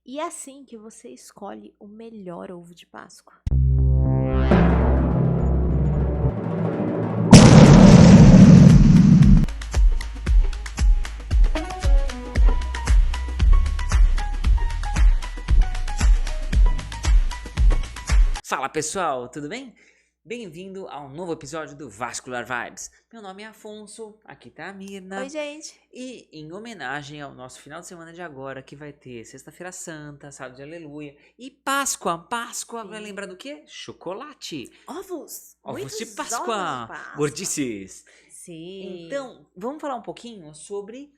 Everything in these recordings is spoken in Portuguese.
E é assim que você escolhe o melhor ovo de Páscoa. Fala pessoal, tudo bem? Bem-vindo a um novo episódio do Vascular Vibes. Meu nome é Afonso, aqui tá a Mirna. Oi, gente. E em homenagem ao nosso final de semana de agora, que vai ter Sexta-feira Santa, Sábado de Aleluia e Páscoa. Páscoa vai lembrar do quê? Chocolate. Ovos. Ovos de Muitos Páscoa. ovos de Páscoa. Gordices. Sim. Então, vamos falar um pouquinho sobre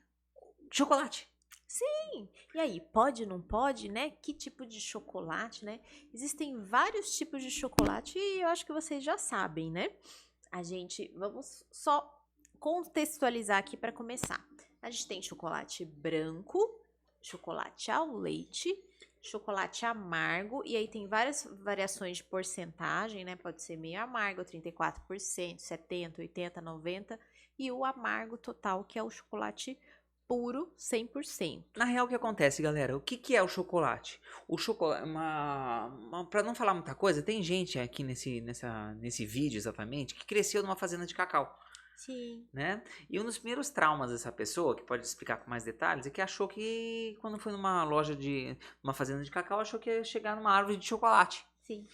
chocolate. Sim. E aí, pode, não pode, né? Que tipo de chocolate, né? Existem vários tipos de chocolate e eu acho que vocês já sabem, né? Vamos só contextualizar aqui para começar. A gente tem chocolate branco, chocolate ao leite, chocolate amargo, e aí tem várias variações de porcentagem, né? Pode ser meio amargo, 34%, 70%, 80%, 90%, e o amargo total, que é o chocolate puro, 100%. Na real, o que acontece, galera? O que é o chocolate? O chocolate, para não falar muita coisa, tem gente aqui nesse vídeo exatamente que cresceu numa fazenda de cacau, Sim. né? E um dos primeiros traumas dessa pessoa, que pode explicar com mais detalhes, é que achou que quando foi numa uma fazenda de cacau, achou que ia chegar numa árvore de chocolate. Sim.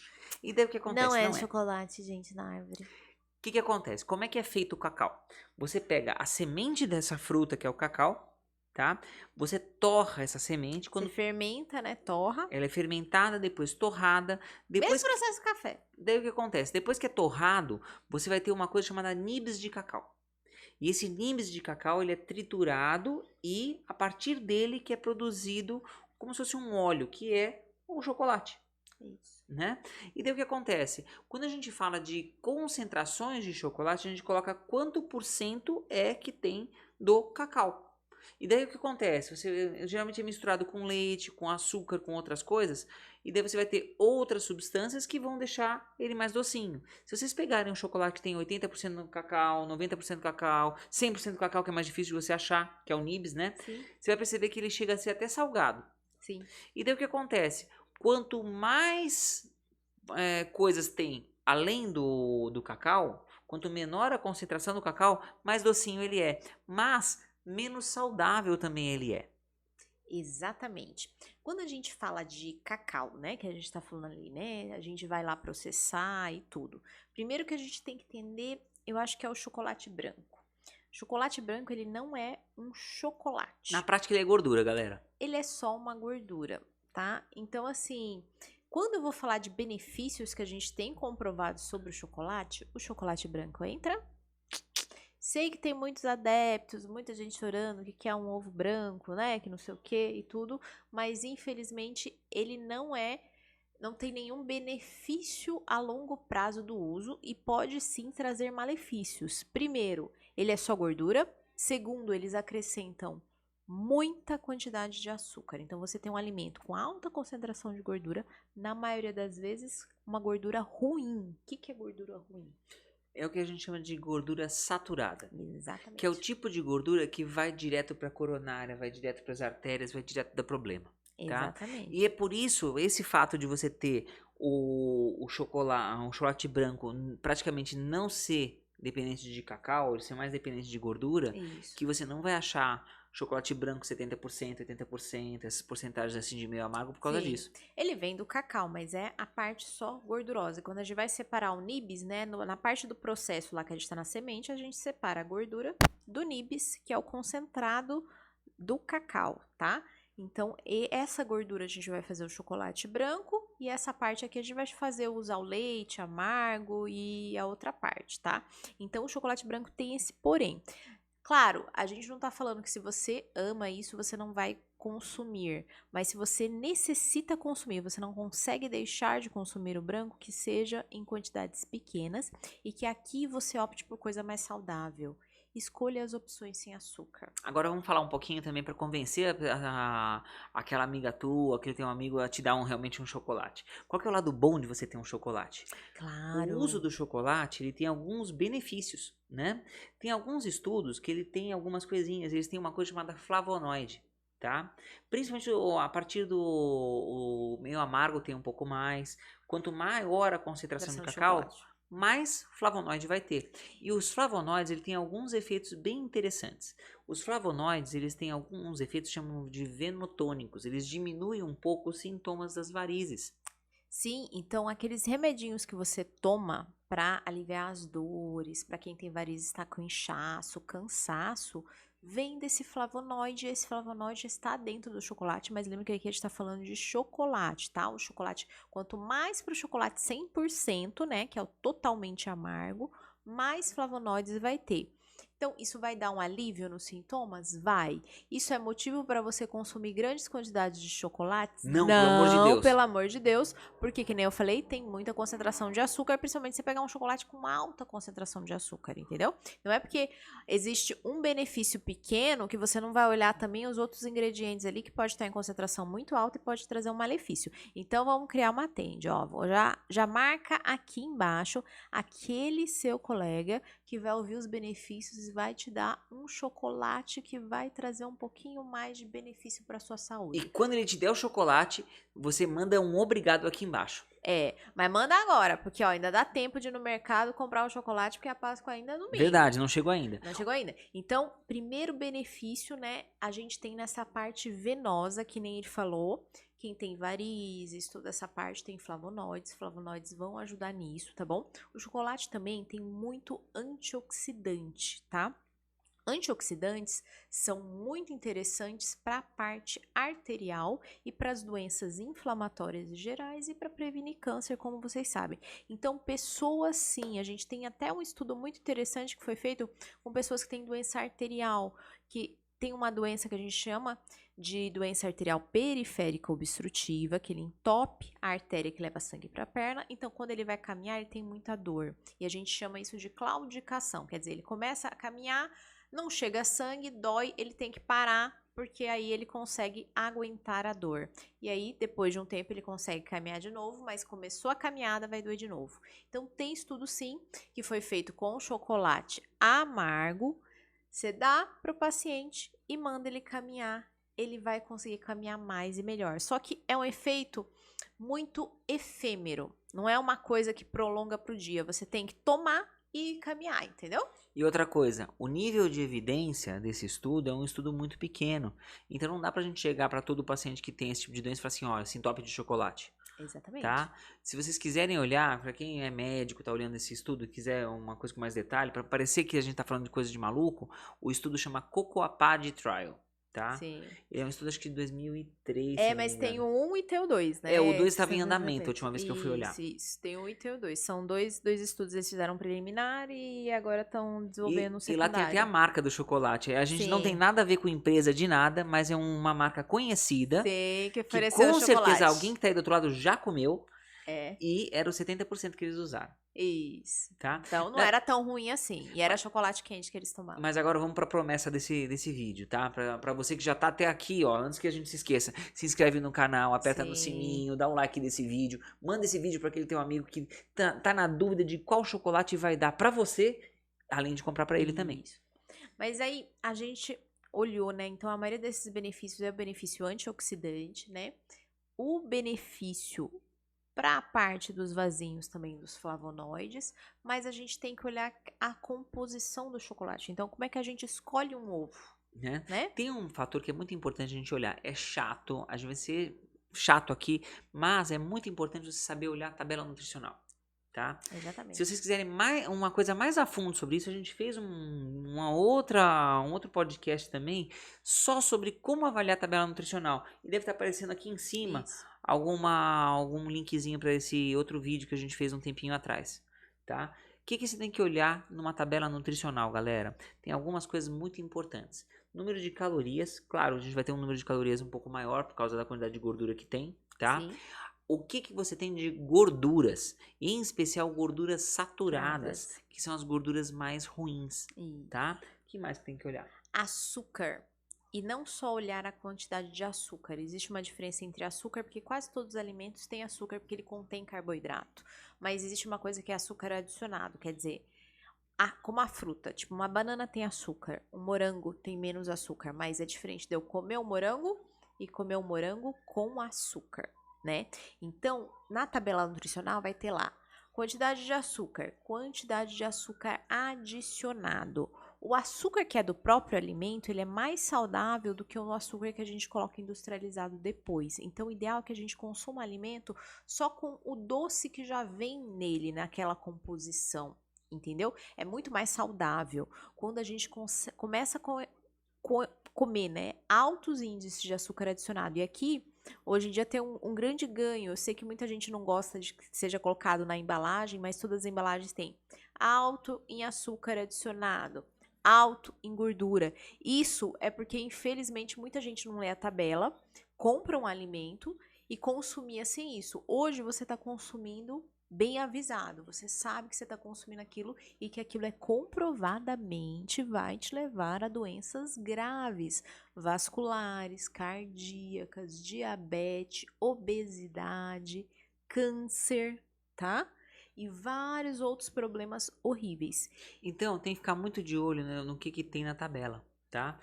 E daí o que acontece? Não é Não é. chocolate, gente, na árvore. O que acontece? Como é que é feito o cacau? Você pega a semente dessa fruta, que é o cacau, tá? Você torra essa semente. Você fermenta, né? Torra. Ela é fermentada, depois torrada. Mesmo processo do café. Daí o que acontece? Depois que é torrado, você vai ter uma coisa chamada nibs de cacau. E esse nibs de cacau, ele é triturado e a partir dele que é produzido como se fosse um óleo, que é o chocolate. Isso. Né? E daí o que acontece? Quando a gente fala de concentrações de chocolate, a gente coloca quanto por cento é que tem do cacau. E daí o que acontece? Você geralmente é misturado com leite, com açúcar, com outras coisas, e daí você vai ter outras substâncias que vão deixar ele mais docinho. Se vocês pegarem um chocolate que tem 80% no cacau, 90% cacau, 100% cacau, que é mais difícil de você achar, que é o nibs, né? Sim. Você vai perceber que ele chega a ser até salgado. Sim. E daí o que acontece? Quanto mais coisas tem além do cacau, quanto menor a concentração do cacau, mais docinho ele é. Mas menos saudável também ele é. Exatamente. Quando a gente fala de cacau, né, que a gente tá falando ali, né, a gente vai lá processar e tudo. Primeiro que a gente tem que entender, eu acho que é o chocolate branco. Chocolate branco, ele não é um chocolate. Na prática ele é gordura, galera. Ele é só uma gordura, tá? Então, assim, quando eu vou falar de benefícios que a gente tem comprovado sobre o chocolate branco entra. Sei que tem muitos adeptos, muita gente chorando que quer um ovo branco, né? Que não sei o que e tudo, mas infelizmente ele não tem nenhum benefício a longo prazo do uso e pode sim trazer malefícios. Primeiro, ele é só gordura. Segundo, eles acrescentam muita quantidade de açúcar. Então você tem um alimento com alta concentração de gordura, na maioria das vezes uma gordura ruim. O que é gordura ruim? É o que a gente chama de gordura saturada. Exatamente. Que é o tipo de gordura que vai direto para a coronária, vai direto para as artérias, vai direto do problema. Tá? Exatamente. E é por isso, esse fato de você ter o chocolate branco praticamente não ser dependente de cacau, ele ser mais dependente de gordura, Isso. que você não vai achar chocolate branco 70%, 80%, essas porcentagens assim de meio amargo por causa Sim. disso. Ele vem do cacau, mas é a parte só gordurosa. Quando a gente vai separar o nibs, né, na parte do processo lá que a gente tá na semente, a gente separa a gordura do nibs, que é o concentrado do cacau, tá? Então, essa gordura a gente vai fazer o chocolate branco e essa parte aqui a gente vai usar o leite amargo e a outra parte, tá? Então, o chocolate branco tem esse porém. Claro, a gente não tá falando que se você ama isso, você não vai consumir. Mas se você necessita consumir, você não consegue deixar de consumir o branco, que seja em quantidades pequenas e que aqui você opte por coisa mais saudável. Escolha as opções sem açúcar. Agora vamos falar um pouquinho também para convencer aquela amiga tua, aquele teu amigo a te dar realmente um chocolate. Qual que é o lado bom de você ter um chocolate? Claro. O uso do chocolate, ele tem alguns benefícios, né? Tem alguns estudos que ele tem algumas coisinhas, eles têm uma coisa chamada flavonoide, tá? Principalmente a partir do o meio amargo tem um pouco mais. Quanto maior a concentração de Versão de cacau, chocolate. mais flavonoide vai ter. E os flavonoides, ele tem alguns efeitos bem interessantes. Os flavonoides, eles têm alguns efeitos chamam de venotônicos. Eles diminuem um pouco os sintomas das varizes. Sim, então aqueles remedinhos que você toma para aliviar as dores, para quem tem varizes, está com inchaço, cansaço, vem desse flavonoide. Esse flavonoide está dentro do chocolate, mas lembra que aqui a gente está falando de chocolate, tá? O chocolate, quanto mais para o chocolate 100%, né, que é o totalmente amargo, mais flavonoides vai ter. Então, isso vai dar um alívio nos sintomas? Vai. Isso é motivo para você consumir grandes quantidades de chocolates? Não, pelo amor de Deus. Pelo amor de Deus, porque, que nem eu falei, tem muita concentração de açúcar, principalmente se você pegar um chocolate com uma alta concentração de açúcar, entendeu? Não é porque existe um benefício pequeno que você não vai olhar também os outros ingredientes ali que pode estar em concentração muito alta e pode trazer um malefício. Então, vamos criar uma tende, ó. Já marca aqui embaixo aquele seu colega que vai ouvir os benefícios e vai te dar um chocolate que vai trazer um pouquinho mais de benefício para sua saúde. E quando ele te der o chocolate, você manda um obrigado aqui embaixo. Mas manda agora, porque ó, ainda dá tempo de ir no mercado comprar o chocolate, porque a Páscoa ainda é no meio. Verdade, não chegou ainda. Não chegou ainda. Então, primeiro benefício, né, a gente tem nessa parte venosa, que nem ele falou. Quem tem varizes, toda essa parte tem flavonoides. Flavonoides vão ajudar nisso, tá bom? O chocolate também tem muito antioxidante, tá? Antioxidantes são muito interessantes para a parte arterial e para as doenças inflamatórias gerais e para prevenir câncer, como vocês sabem. Então, pessoas sim, a gente tem até um estudo muito interessante que foi feito com pessoas que têm doença arterial, que tem uma doença que a gente chama de doença arterial periférica obstrutiva, que ele entope a artéria que leva sangue para a perna. Então, quando ele vai caminhar, ele tem muita dor. E a gente chama isso de claudicação, quer dizer, ele começa a caminhar, não chega sangue, dói, ele tem que parar, porque aí ele consegue aguentar a dor. E aí, depois de um tempo, ele consegue caminhar de novo, mas começou a caminhada, vai doer de novo. Então, tem estudo sim, que foi feito com chocolate amargo. Você dá para o paciente e manda ele caminhar, ele vai conseguir caminhar mais e melhor. Só que é um efeito muito efêmero, não é uma coisa que prolonga para o dia. Você tem que tomar e caminhar, entendeu? E outra coisa, o nível de evidência desse estudo é um estudo muito pequeno. Então não dá pra gente chegar para todo paciente que tem esse tipo de doença e falar assim, olha, sintope de chocolate. Exatamente. Tá? Se vocês quiserem olhar, para quem é médico, tá olhando esse estudo, quiser uma coisa com mais detalhe, para parecer que a gente tá falando de coisa de maluco, o estudo chama Cocoapad Trial. Tá? Sim. Ele é um estudo acho que de 2003. se não Mas me tem engano. o 1 e tem o 2, né? O 2 estava em andamento a última vez que eu fui olhar. Isso, tem o 1 e tem o 2. São dois estudos, eles fizeram um preliminar e agora estão desenvolvendo um E lá tem até a marca do chocolate. A gente não tem Sim. nada a ver com empresa de nada, mas é uma marca conhecida. Tem que Que oferecer com o chocolate. certeza alguém que tá aí do outro lado já comeu. É, E era os 70% que eles usaram, isso. tá? Então não era tão ruim assim. E era chocolate quente que eles tomavam. Mas agora vamos pra promessa desse vídeo, tá? Pra você que já tá até aqui, ó, antes que a gente se esqueça, se inscreve no canal, aperta no Sim. sininho, dá um like nesse vídeo, manda esse vídeo pra aquele teu amigo que tá na dúvida de qual chocolate vai dar pra você, além de comprar pra ele também. Isso. Mas aí a gente olhou, né? Então a maioria desses benefícios é o benefício antioxidante, né? O benefício para a parte dos vasinhos também dos flavonoides, mas a gente tem que olhar a composição do chocolate. Então, como é que a gente escolhe um ovo, né? Tem um fator que é muito importante a gente olhar. É chato, a gente vai ser chato aqui, mas é muito importante você saber olhar a tabela nutricional, tá? Exatamente. Se vocês quiserem uma coisa mais a fundo sobre isso, a gente fez um outro podcast também só sobre como avaliar a tabela nutricional. E deve estar aparecendo aqui em cima Isso. algum linkzinho para esse outro vídeo que a gente fez um tempinho atrás, tá? O que você tem que olhar numa tabela nutricional, galera? Tem algumas coisas muito importantes. Número de calorias, claro, a gente vai ter um número de calorias um pouco maior por causa da quantidade de gordura que tem, tá? Sim. O que você tem de gorduras, em especial gorduras saturadas, que são as gorduras mais ruins, Isso. tá? O que mais tem que olhar? Açúcar. E não só olhar a quantidade de açúcar. Existe uma diferença entre açúcar, porque quase todos os alimentos têm açúcar, porque ele contém carboidrato. Mas existe uma coisa que é açúcar adicionado, quer dizer, como a fruta. Tipo, uma banana tem açúcar, um morango tem menos açúcar, mas é diferente de eu comer o morango e comer o morango com açúcar, né? Então, na tabela nutricional vai ter lá quantidade de açúcar adicionado. O açúcar que é do próprio alimento, ele é mais saudável do que o açúcar que a gente coloca industrializado depois. Então, o ideal é que a gente consuma alimento só com o doce que já vem nele, naquela composição, entendeu? É muito mais saudável quando a gente começa a comer, né, altos índices de açúcar adicionado. E aqui, hoje em dia, tem um grande ganho. Eu sei que muita gente não gosta de que seja colocado na embalagem, mas todas as embalagens têm alto em açúcar adicionado, alto em gordura. Isso é porque, infelizmente, muita gente não lê a tabela, compra um alimento e consumia sem isso. Hoje você está consumindo bem avisado, você sabe que você está consumindo aquilo e que aquilo é comprovadamente vai te levar a doenças graves, vasculares, cardíacas, diabetes, obesidade, câncer, tá? E vários outros problemas horríveis. Então, tem que ficar muito de olho, né, no que tem na tabela, tá?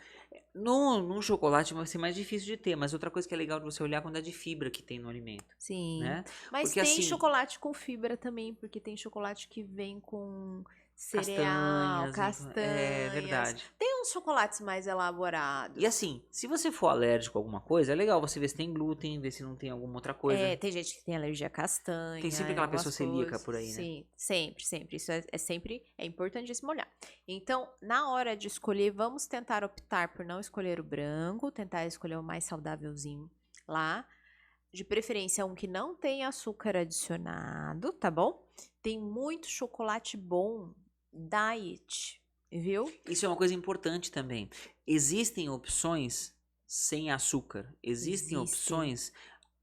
No chocolate vai ser mais difícil de ter, mas outra coisa que é legal de você olhar é a quantidade de fibra que tem no alimento, Sim, né? mas Porque tem assim, chocolate com fibra também, porque tem chocolate que vem com cereal, castanhas, é castanhas. verdade. Tem uns chocolates mais E elaborados. assim, se você for alérgico a alguma coisa, é legal você ver se tem glúten, ver se não tem alguma outra coisa. É, tem gente que tem alergia à Tem castanha, sempre aquela algumas pessoa celíaca coisas. por aí, né? Sim, sempre, sempre. Isso é sempre, é importantíssimo olhar. Então, na hora de escolher, vamos tentar optar por não escolher o branco, tentar escolher o mais saudávelzinho lá. De preferência, um que não tem açúcar adicionado, tá bom? Tem muito chocolate bom, diet, viu? Isso é uma coisa importante também. Existem opções sem açúcar. Existem Existem. opções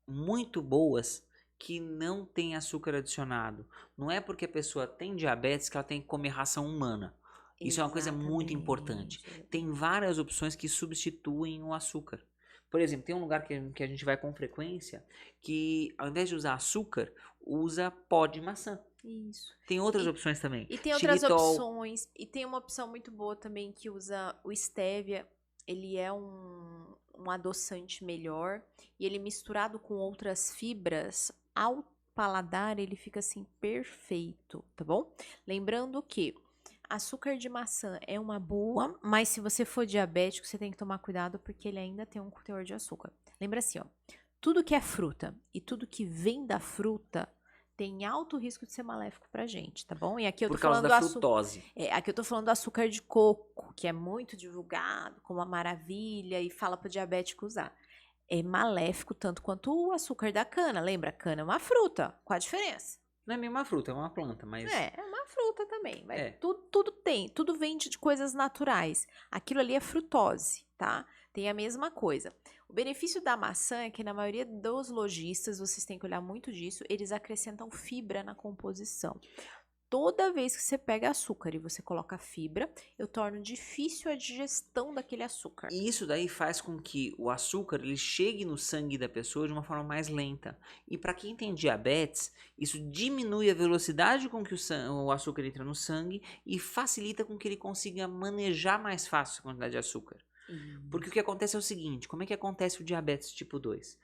muito boas que não têm açúcar adicionado. Não é porque a pessoa tem diabetes que ela tem que comer ração humana. Isso é uma coisa muito importante. Exatamente. Tem várias opções que substituem o açúcar. Por exemplo, tem um lugar que a gente vai com frequência que, ao invés de usar açúcar, usa pó de maçã. Isso. Tem outras E, opções também. e tem outras Xilitol. opções. E tem uma opção muito boa também que usa o stevia. Ele é um adoçante melhor. E ele misturado com outras fibras, ao paladar, ele fica assim perfeito, tá bom? Lembrando que açúcar de maçã é uma boa, mas se você for diabético, você tem que tomar cuidado porque ele ainda tem um teor de açúcar. Lembra assim, ó. Tudo que é fruta e tudo que vem da fruta tem alto risco de ser maléfico pra gente, tá bom? E aqui eu tô Por causa falando da do açúcar. frutose. Aqui eu tô falando do açúcar de coco, que é muito divulgado como uma maravilha e fala pro diabético usar. É maléfico tanto quanto o açúcar da cana. Lembra? Cana é uma fruta. Qual a diferença? Não é mesmo uma fruta, é uma planta, mas É uma fruta também. Mas é. tudo tem, tudo vem de coisas naturais. Aquilo ali é frutose, tá? Tem a mesma coisa. O benefício da maçã é que na maioria dos lojistas, vocês têm que olhar muito disso, eles acrescentam fibra na composição. Toda vez que você pega açúcar e você coloca fibra, eu torno difícil a digestão daquele açúcar. E isso daí faz com que o açúcar ele chegue no sangue da pessoa de uma forma mais lenta. E para quem tem diabetes, isso diminui a velocidade com que o açúcar entra no sangue e facilita com que ele consiga manejar mais fácil a quantidade de açúcar. Porque o que acontece é o seguinte, como é que acontece o diabetes tipo 2?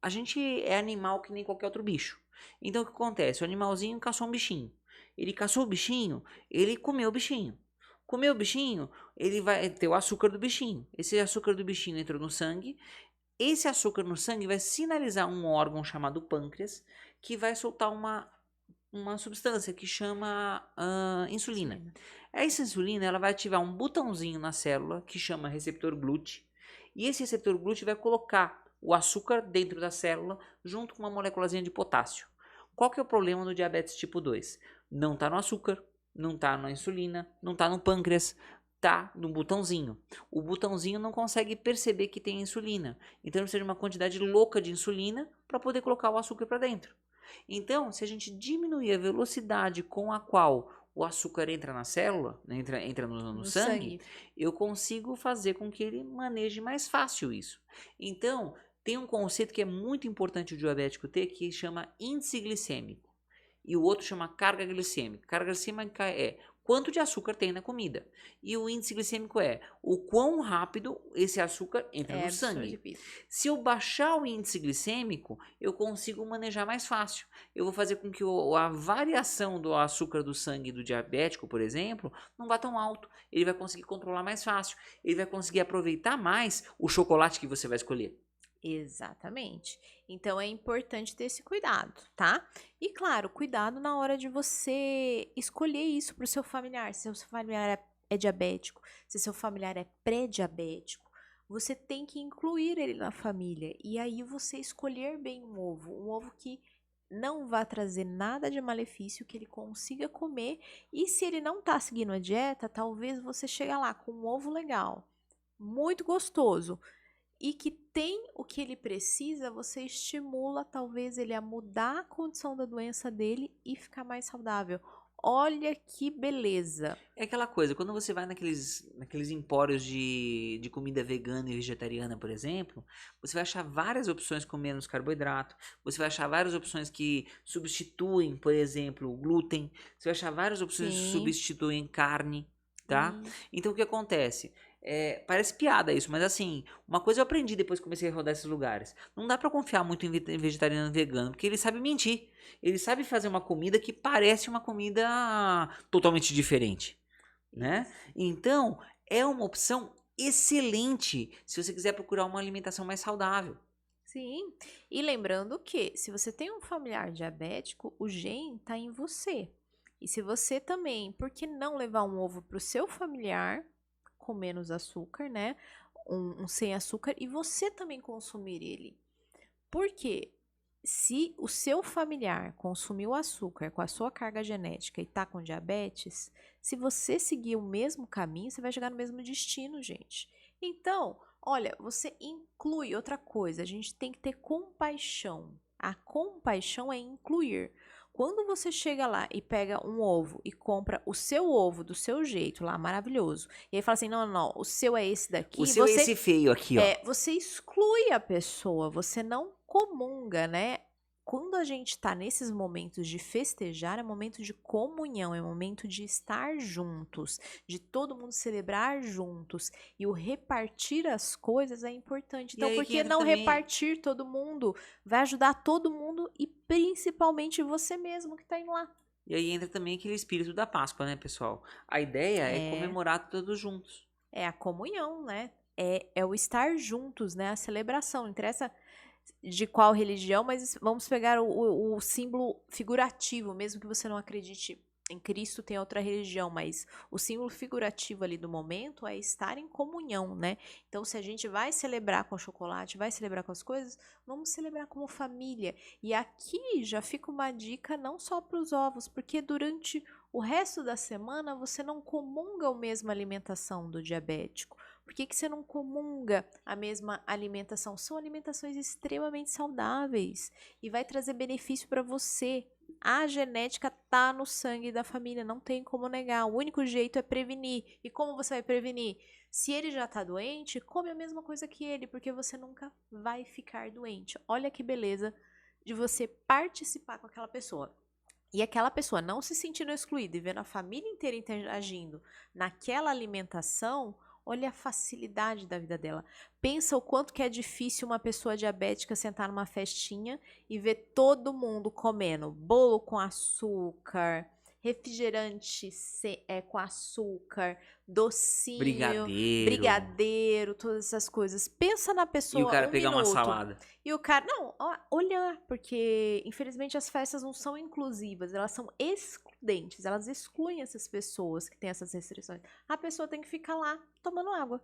A gente é animal que nem qualquer outro bicho. Então o que acontece? O animalzinho caçou um bichinho. Ele caçou o bichinho, ele comeu o bichinho. Comeu o bichinho, ele vai ter o açúcar do bichinho. Esse açúcar do bichinho entrou no sangue. Esse açúcar no sangue vai sinalizar um órgão chamado pâncreas, que vai soltar uma substância que chama insulina. Essa insulina ela vai ativar um botãozinho na célula que chama receptor GLUT. E esse receptor GLUT vai colocar o açúcar dentro da célula junto com uma moléculazinha de potássio. Qual que é o problema do diabetes tipo 2? Não está no açúcar, não está na insulina, não está no pâncreas, está no botãozinho. O botãozinho não consegue perceber que tem insulina. Então precisa de uma quantidade louca de insulina para poder colocar o açúcar para dentro. Então, se a gente diminuir a velocidade com a qual o açúcar entra na célula, entra no sangue, eu consigo fazer com que ele maneje mais fácil isso. Então, tem um conceito que é muito importante o diabético ter, que chama índice glicêmico. e o outro chama carga glicêmica. Carga glicêmica é quanto de açúcar tem na comida. E o índice glicêmico é o quão rápido esse açúcar entra no sangue. absorvido. Se eu baixar o índice glicêmico, eu consigo manejar mais fácil. Eu vou fazer com que a variação do açúcar do sangue do diabético, por exemplo, não vá tão alto. Ele vai conseguir controlar mais fácil. Ele vai conseguir aproveitar mais o chocolate que você vai escolher. Exatamente. Então é importante ter esse cuidado, tá? E claro, cuidado na hora de você escolher isso para o seu familiar. Se seu familiar é diabético, se seu familiar é pré-diabético, você tem que incluir ele na família. E aí você escolher bem um ovo que não vai trazer nada de malefício, que ele consiga comer. E se ele não tá seguindo a dieta, talvez você chegue lá com um ovo legal, muito gostoso, e que tem o que ele precisa, você estimula talvez ele a mudar a condição da doença dele e ficar mais saudável. Olha que beleza. É aquela coisa, quando você vai naqueles empórios de comida vegana e vegetariana, por exemplo, você vai achar várias opções com menos carboidrato, você vai achar várias opções que substituem, por exemplo, o glúten, você vai achar várias opções que Sim. substituem carne, tá? Então o que acontece? Parece piada isso, mas assim, uma coisa eu aprendi depois que comecei a rodar esses lugares. Não dá pra confiar muito em vegetariano e vegano, porque ele sabe mentir. Ele sabe fazer uma comida que parece uma comida totalmente diferente, né? Então, é uma opção excelente se você quiser procurar uma alimentação mais saudável. Sim. E lembrando que se você tem um familiar diabético, o gene tá em você. E se você também, por que não levar um ovo pro seu familiar com menos açúcar, né? Um sem açúcar e você também consumir ele. Porque se o seu familiar consumiu açúcar com a sua carga genética e tá com diabetes, se você seguir o mesmo caminho, você vai chegar no mesmo destino, gente. Então, olha, você inclui outra coisa, a gente tem que ter compaixão. A compaixão é incluir. Quando você chega lá e pega um ovo e compra o seu ovo do seu jeito lá, maravilhoso, e aí fala assim, não, não, não, o seu é esse daqui, O seu é esse feio aqui, ó. você exclui a pessoa, você não comunga, né? Quando a gente tá nesses momentos de festejar, é momento de comunhão, é momento de estar juntos, de todo mundo celebrar juntos. E o repartir as coisas é importante. E Então, aí por que que entra não também- repartir todo mundo? Vai ajudar todo mundo e principalmente você mesmo que tá indo lá. E aí entra também aquele espírito da Páscoa, né, pessoal? A ideia é comemorar todos juntos. É a comunhão, né? É o estar juntos, né? A celebração. Não interessa de qual religião, mas vamos pegar o símbolo figurativo, mesmo que você não acredite em Cristo, tem outra religião, mas o símbolo figurativo ali do momento é estar em comunhão, né? Então, se a gente vai celebrar com chocolate, vai celebrar com as coisas, vamos celebrar como família. E aqui já fica uma dica não só para os ovos, porque durante o resto da semana você não comunga a mesma alimentação do diabético. Por que você não comunga a mesma alimentação? São alimentações extremamente saudáveis e vai trazer benefício para você. A genética tá no sangue da família, não tem como negar. O único jeito é prevenir. E como você vai prevenir? Se ele já tá doente, come a mesma coisa que ele, porque você nunca vai ficar doente. Olha que beleza de você participar com aquela pessoa. E aquela pessoa não se sentindo excluída e vendo a família inteira interagindo naquela alimentação, olha a facilidade da vida dela. Pensa o quanto que é difícil uma pessoa diabética sentar numa festinha e ver todo mundo comendo bolo com açúcar, refrigerante com açúcar, docinho, brigadeiro, todas essas coisas. Pensa na pessoa E o cara um pegar uma minuto. salada. E o cara, não, olhar, porque infelizmente as festas não são inclusivas, elas são excludentes, elas excluem essas pessoas que têm essas restrições. A pessoa tem que ficar lá tomando água.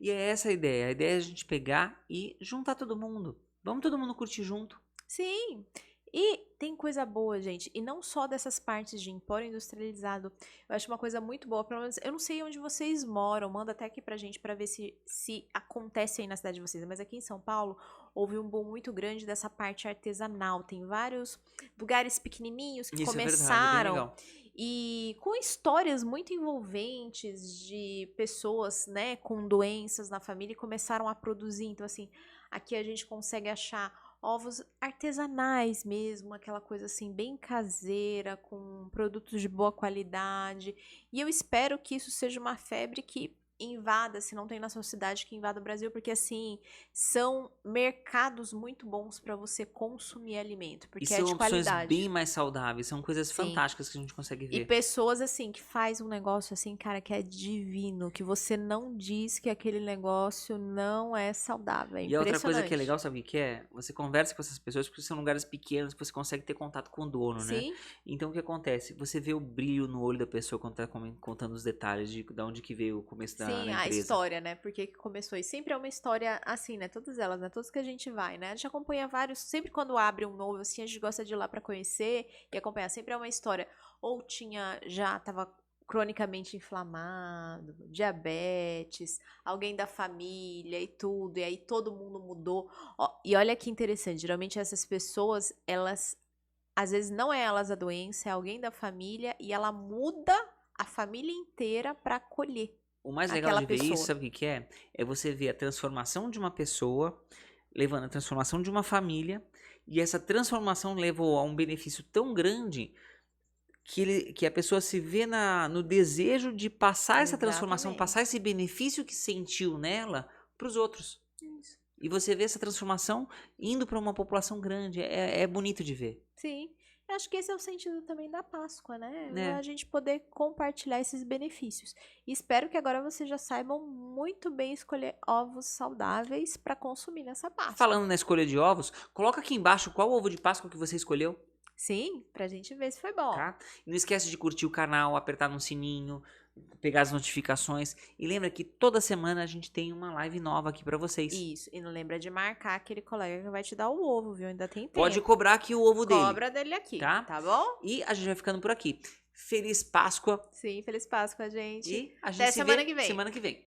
E é essa a ideia. A ideia é a gente pegar e juntar todo mundo. Vamos todo mundo curtir junto. Sim. E tem coisa boa, gente. E não só dessas partes de empório industrializado. Eu acho uma coisa muito boa. Pelo menos, eu não sei onde vocês moram. Manda até aqui pra gente pra ver se acontece aí na cidade de vocês. Mas aqui em São Paulo, houve um boom muito grande dessa parte artesanal. Tem vários lugares pequenininhos que Isso começaram. É verdade, bem legal. E com histórias muito envolventes de pessoas, né, com doenças na família e começaram a produzir. Então, assim, aqui a gente consegue achar ovos artesanais mesmo, aquela coisa assim bem caseira, com produtos de boa qualidade. E eu espero que isso seja uma febre que invada, se não tem na sua cidade, que invada o Brasil, porque assim, são mercados muito bons para você consumir alimento, E porque é são de opções bem qualidade. mais saudáveis, são coisas Sim. fantásticas que a gente consegue E ver. pessoas assim que faz um negócio assim, cara, que é divino, que você não diz que aquele negócio não é saudável, é E a outra coisa que é impressionante. legal, sabe o que é? Você conversa com essas pessoas porque são lugares pequenos que você consegue ter contato com o dono, né? Sim, Então o que acontece? Você vê o brilho no olho da pessoa quando tá contando os detalhes de onde que veio o começo da sim, a empresa. história, né? Porque que começou. E sempre é uma história assim, né? Todas elas, né? Todas que a gente vai, né? A gente acompanha vários. Sempre quando abre um novo, assim, a gente gosta de ir lá pra conhecer e acompanhar. Sempre é uma história. Ou tinha, já tava cronicamente inflamado, diabetes, alguém da família e tudo. E aí todo mundo mudou. Ó, e olha que interessante. Geralmente essas pessoas, elas. Às vezes não é elas a doença, é alguém da família e ela muda a família inteira pra acolher O mais legal aquela de ver isso, pessoa. sabe o que que é? É você ver a transformação de uma pessoa, levando a transformação de uma família, e essa transformação levou a um benefício tão grande que a pessoa se vê no desejo de passar essa transformação, passar Exatamente. esse benefício que sentiu nela para os outros. Isso. E você vê essa transformação indo para uma população grande. É bonito de ver, Sim. Eu acho que esse é o sentido também da Páscoa, né? A né? gente poder compartilhar esses benefícios. E espero que agora vocês já saibam muito bem escolher ovos saudáveis para consumir nessa Páscoa. Falando na escolha de ovos, coloca aqui embaixo qual ovo de Páscoa que você escolheu, Sim, pra gente ver se foi bom. tá? E não esquece de curtir o canal, apertar no sininho, pegar as notificações. E lembra que toda semana a gente tem uma live nova aqui para vocês. Isso. E não lembra de marcar aquele colega que vai te dar o ovo, viu? Ainda tem Pode tempo. cobrar aqui o ovo dele, Cobra dele aqui, tá? tá bom? E a gente vai ficando por aqui. Feliz Páscoa Sim, feliz Páscoa, gente. e a gente Até se semana vê que vem. semana que vem.